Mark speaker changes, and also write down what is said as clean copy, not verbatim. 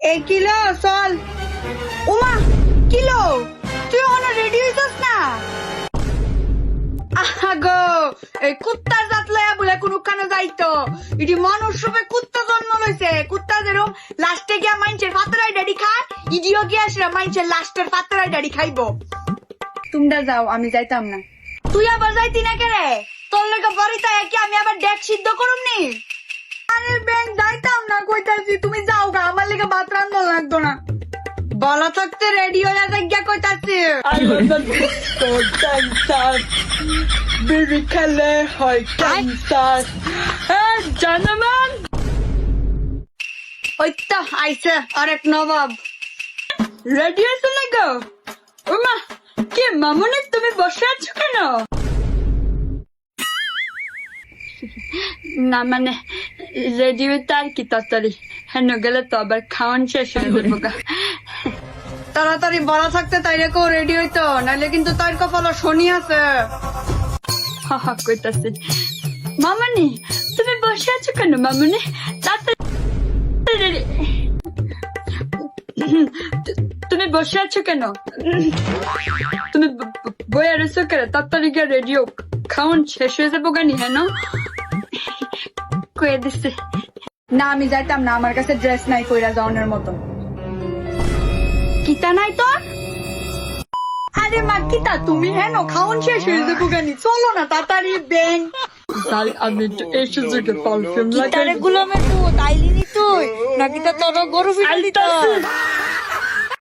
Speaker 1: এই কিলো চল। উমা কিলো তুই অন রেডি হইছস না? গো এই কুত্তার জাত লয়া বলে কোন কানে যাইতো, এটি মানুষ রূপে কুত্তা জন্ম লইছে। কুত্তা যেরকম লাস্টে গিয়া মাইনছের ফাতরাই ডাড়ি খায়, ইডিও গিয়া আসলে মাইনছের লাস্টের ফাতরাই ডাড়ি খাইবো। তোমরা যাও, আমি যাইতাম না। তুই আবার যাইতি না কেরে? তোর লেগে বাড়িতে কি আমি আবার ডেক সিদ্ধ করুম নি? আরে ব্যাং যাইতাম না কইতাছি, তুমি যাও গা, আমার লেগে ভাত রান্না লাগতো না। বলা থাকতে রেডি হয়ে গিয়া কইতাছি। বিড়ি খেলে হয় ক্যান্সার। জানমান ওই তো আইছে আরেক নবাব। রেডি হয়েছে না গো? ওমা কি মামুনি, তুমি বসে আছো কেন? না মানে রেডি হইতে আর কি তাড়াতাড়ি, হেন গেলে তো আবার খাওয়ান শেষ হয়ে যাবো গা। তাড়াতাড়ি বলা থাকতে তাই রেখো রেডি হইতো, নাহলে কিন্তু তার কপালে শনি আছে। কইতাছি মামুনি তুমি বসে আছো কেন? মামুনি তাড়াতাড়ি তুমি বসে আছো কেন? তুমি বইয়া রয়েছো কেন? তাড়াতাড়ি গিয়ে রেডিও, খাওয়ান শেষ হয়ে যাবো গানি। হেন কয়ে দিচ্ছে না, আমি যাইতাম না, আমার কাছে ড্রেস নাই কইরা যাওয়ানোর মতো। কিতা নাই তোর? আরে মা কিতা তুমি? হেন খাওয়ান শেষ হয়ে যাবো গানি, চলো না তাড়াতাড়ি ব্যাং। তাই আমি একটু এই সুযোগে পারফিউম লাগাই।
Speaker 2: গুলামের পুত আইলিনি তুই নাকি? তা তোর গরু ফিরে দিত।